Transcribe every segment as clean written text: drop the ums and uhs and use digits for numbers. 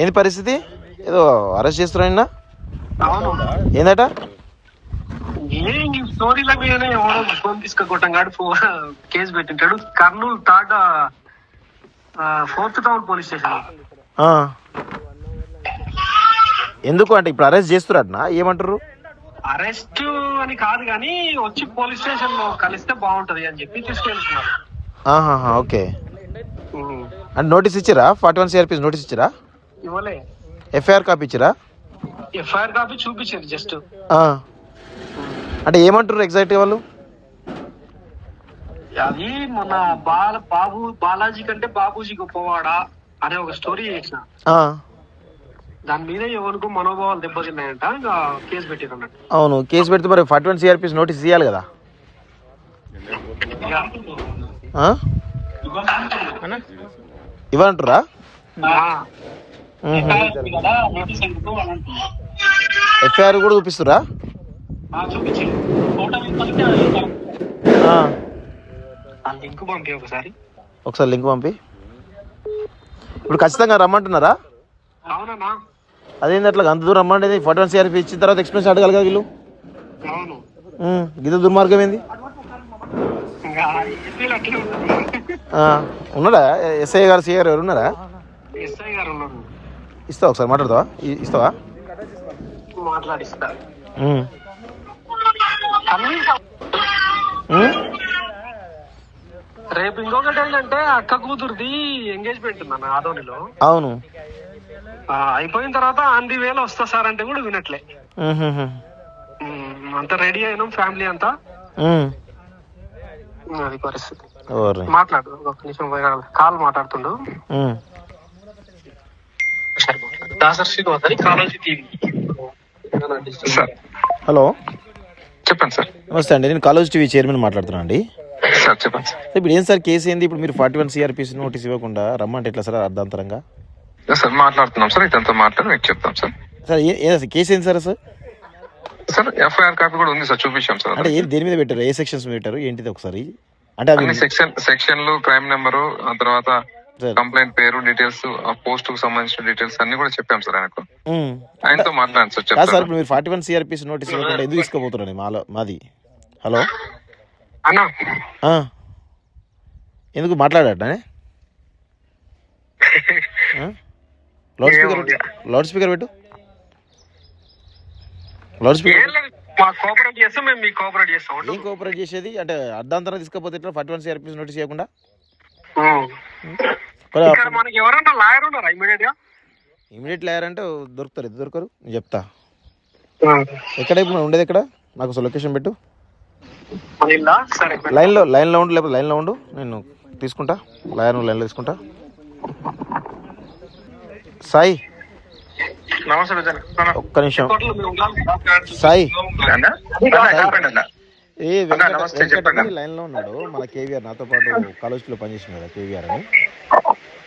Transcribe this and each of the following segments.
ఏంది పరిస్థితి? ఏదో అరెస్ట్ చేస్తున్నాడు. అవును, ఏందట? స్టోరీల మీదనే ఎవడో ఫోన్ తీసుకొట్టం కాడు కేసు పెట్టింటాడు. Kurnool third 4th town police station. ఎందుకు అంటే ఇప్పుడు అరెస్ట్ చేస్తున్నారటనా? ఏమంటారు? అరెస్ట్ అని కాదు కానీ వచ్చి పోలీస్ స్టేషన్ లో కలిస్తే బాగుంటది అని చెప్పి తీసుకెళ్తున్నారు. ఓకే. అంటే నోటీస్ ఇచ్చారా? 41 CRPS నోటీస్ ఇచ్చారా? ఇవ్వలే. ఎఫ్ఐఆర్ కాపీ ఇచ్చారా? ఎఫ్ఐఆర్ కాపీ చూపించారు జస్ట్. అంటే ఏమంటారు ఎగ్జాక్ట్గా వాళ్ళు? అది మన బాలాజీ కంటే బాబూజీ గొప్పవాడా అనే ఒక స్టోరీ చేసిన. దాని మీద ఎవరికో మనోభావాలు దెబ్బతిన్నాయంట, ఇంకా కేసు పెట్టారు అన్నట్టు. అవును, కేసు పెడితే మరి 41 CRPS నోటీస్ ఇవ్వాలి కదా? ఇవ్వాలంటారా? ఎఫ్ఐఆర్ కూడా చూపిస్తురా? ఒకసారి లింక్ పంపి. ఇప్పుడు ఖచ్చితంగా రమ్మంటున్నారా? అవునన్నా. అదేంటి అట్లా అంత దూరం రమ్మంటే 41 CRPS ఇచ్చిన తర్వాత ఎక్స్ప్రెస్ అడగాలి కదా వీళ్ళు. గిద దుర్మార్గం ఏంది? ఉన్నాడా ఎస్ఐ గారు, సిఐ గారు ఎవరు ఉన్నారా? ఇస్తావా? ఒకసారి మాట్లాడతావా? ఇస్తావా? మాట్లాడిస్తా. రేపు ఇంకొకటి ఏంటంటే అక్క కూతురుది ఎంగేజ్మెంట్ ఉందన్న ఆదోనిలో. అవును. అయిపోయిన తర్వాత అంది వేళ వస్తా సార్ అంటే కూడా వినట్లే. అంతా రెడీ అయినాం ఫ్యామిలీ అంతా. అది పరిస్థితి. మాట్లాడు ఒక నిమిషం, కాల్ మాట్లాడుతుండు. హలో, చెప్పండి సార్. నమస్తే అండి, నేను కాలేజ్ టీవీ చైర్మన్ మాట్లాడుతున్నా అండి. సార్ చెప్పండి సార్. ఇప్పుడు ఏం సార్ కేసు ఏంది? ఇప్పుడు మీరు 41 CRPS నోటీస్ ఇవ్వకుండా రమ్మంటే ఎట్లా సార్ అర్ధాంతరంగా? సార్ మాట్లాడుతున్నాం సార్, ఇదంతా మాట్లాడి మీకు చెప్తాం సార్. సార్ ఏం కేసు ఏంది సార్? సార్ ఎఫ్ఐఆర్ కాపీ కూడా ఉంది సార్, చూపించాం సార్. అంటే దేని మీద పెట్టారు? ఏ సెక్షన్స్ మీద పెట్టారు? ఏంటిది ఒకసారి అంటే అవి సెక్షన్లు, క్రైమ్ నెంబరు, ఆ తర్వాత కంప్లైంట్ పేరు, డీటెయిల్స్, ఆ పోస్ట్ కు సంబంధించిన డీటెయిల్స్ అన్ని కూడా చెప్పాం సార్ ఆయనకు. ఆయనతో మాట్లాడండి సార్. చెప్తాను సార్. ఇప్పుడు మీరు 41 CRPS నోటీస్ ఇవ్వకుండా ఎందుకు తీసుకోబోతున్నారండి మాది? హలో అన్నా, ఎందుకు మాట్లాడటనే? లౌడ్ స్పీకర్ పెట్టు. Loud speaker. కోఆపరేట్ చేస్తాం మేము, మీకు కోఆపరేట్ చేస్తాం. ఏం కోఆపరేట్ చేసేది అంటే అర్ధాంతరం తీసుకపోతే 41 CRPS నోటీస్ ఇవ్వకుండా? మనకి ఎవరన్నా లాయర్ ఉన్నారా? ఇమీడియట్ లాయర్ అంటే దొరుకుతారు. ఎప్పుడు దొరకరు నేను చెప్తా. ఎక్కడ ఇప్పుడు ఉండేది ఎక్కడ? నాకు అసలు లొకేషన్ పెట్టు. లైన్లో ఉండు, లేకపోతే లైన్లో ఉండు, నేను తీసుకుంటా. లాయర్ లైన్లో తీసుకుంటా. సాయి, ఒక్క నిమిషం. సాయి లైన్ లో ఉన్నాడు. మన కేవీఆర్ నాతో పాటు కాలేజ్ లో పనిచేసిన కదా, కేవీఆర్ అని.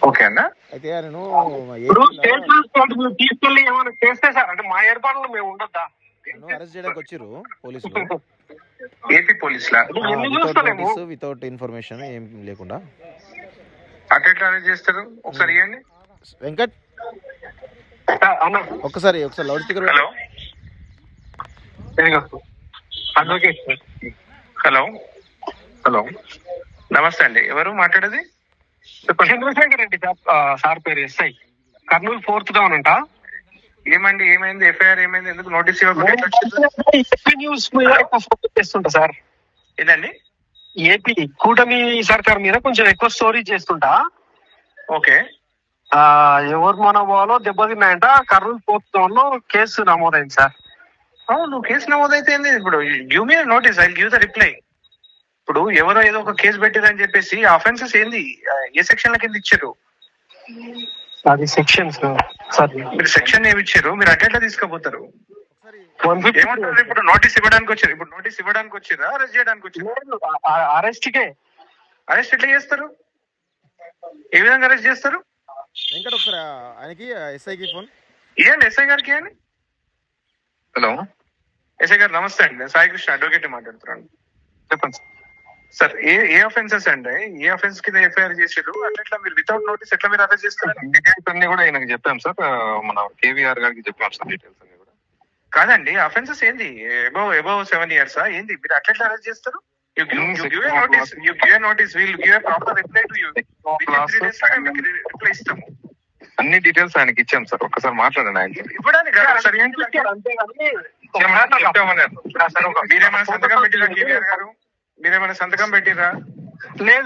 ఓకే అన్న. అయితే నేను తీసుకెళ్ళి ఏమైనా చేస్తే సార్ అంటే మా ఏర్పాట్లు మేము ఉండొద్దా? అరెస్ట్ చేయడానికి వచ్చారు పోలీసులు. ఏపీ పోలీసులా? వితౌట్ ఇన్ఫర్మేషన్ ఏం లేకుండా. అట్లా అరెస్ట్ చేస్తారు? ఒకసారి ఇవ్వండి వెంకట్. ఒకసారి లౌడ్ స్పీకర్. హలో హలో, నమస్తే అండి. ఎవరు మాట్లాడేది? చంద్రశేఖర్ రెడ్డి సార్ పేరు, ఎస్ఐ, కర్నూలు 4th టౌన్ అంట. ఏమండి, ఏమైంది? ఎఫ్ఐఆర్ ఏమైంది? ఎందుకు నోటీస్ ఇవ్వకుండా? న్యూస్ మీద ఫోకస్ చేస్తుంటా సార్. ఏదండి? ఏపీ కూటమి సర్కార్ మీద కొంచెం ఎక్కువ స్టోరీ చేస్తుంటా. ఓకే. ఎవరు మనోభావాలో దెబ్బతిన్నాయంట. కర్నూలు 4th టౌన్ లో కేసు నమోదైంది సార్. అవును, కేసు నమోదైతే ఇప్పుడు give me notice, I give the reply. ఇప్పుడు ఎవరో ఏదో ఒక కేసు పెట్టిందని చెప్పేసి అఫెన్సెస్ ఏంది, ఏ సెక్షన్ల కింద ఇచ్చారు? అది సెక్షన్స్ సార్. మీరు సెక్షన్ ఏమి ఇచ్చారు? మీరు అట్లా తీసుకుపోతారు. ఏమంటారు? ఇప్పుడు నోటీస్ ఇవ్వడానికి వచ్చారు. ఇప్పుడు నోటీస్ ఇవ్వడానికి వచ్చారా, అరెస్ట్ చేయడానికి వచ్చారు? అరెస్ట్ ఎట్లా చేస్తారు? ఏ విధంగా అరెస్ట్ చేస్తారు? వెంకట్ ఒకసారి ఆయనకి ఎస్ఐకి ఫోన్ ఇవ్వండి, ఎస్ఐ గారికి ఇవ్వండి. హలో, ఎస్ఐ గారు నమస్తే అండి. నేను సాయి కృష్ణ, అడ్వకేట్ మాట్లాడుతున్నాను. చెప్పండి సార్ ఏ అఫెన్సెస్ అండి, ఏ అఫెన్స్ కింద ఎఫ్ఐఆర్ చేసారు? అట్లా మీరు వితౌట్ నోటీస్ ఎట్లా మీరు అరెస్ట్ చేస్తారు? డీటెయిల్స్ అన్ని కూడా ఆయనకు చెప్పాం సార్, మన కేవీఆర్ గారికి చెప్పాం సార్ డీటెయిల్స్ అన్ని కూడా. కాదండి, అఫెన్సెస్ ఏంది? అబౌవ్ 7 years ఏంది? మీరు అట్లా అరెస్ట్ చేస్తారు? You give a notice, we'll give a proper reply to you. Within 3 days లో మీకు reply ఇస్తాము. అన్ని డీటెయిల్స్ ఆయనకి ఇచ్చాం సార్, ఒక్కసారి మాట్లాడండి ఆయన. ఇవ్వడానికి కాదు సార్, ఏంటి మీరేమైనా సంతకం పెట్టిరా కేవీఆర్ గారు? మీరేమైనా సంతకం పెట్టిరా?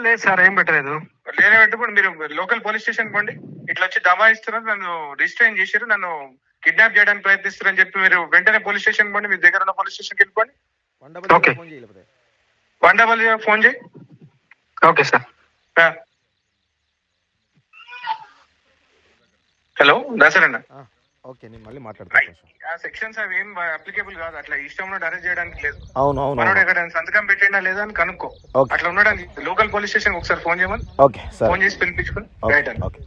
లేదు సార్, ఏం పెట్టలేదు. లేనే పెట్టుకుని మీరు లోకల్ పోలీస్ స్టేషన్ పోండి. ఇట్లా వచ్చి దబాయిస్తున్నారు, నన్ను రిస్ట్రైన్ చేశారు, నన్ను కిడ్నాప్ చేయడానికి ప్రయత్నిస్తారని చెప్పి మీరు వెంటనే పోలీస్ స్టేషన్ పోండి. మీ దగ్గర ఉన్న పోలీస్ స్టేషన్కి వెళ్ళిపోండి. ఓకే. 100 ఫోన్ చేయి. Okay sir. హలో దాసరన్న. ఓకే, నేను మళ్ళీ మాట్లాడతాను. ఆ సెక్షన్స్ అవి ఏం అప్లికేబుల్ కాదు, అట్లా ఇష్టంలో అరెస్ట్ చేయడానికి లేదు. అవును అవును. మనోడు ఎక్కడ సంతకం పెట్టిండా లేదా అని కనుక్కో. అట్లా ఉండడానికి లోకల్ పోలీస్ స్టేషన్ ఒకసారి ఫోన్ చేయమని, ఓకే సార్, ఫోన్ చేసి పిలిపించుకుని రైట్ అని. ఓకే.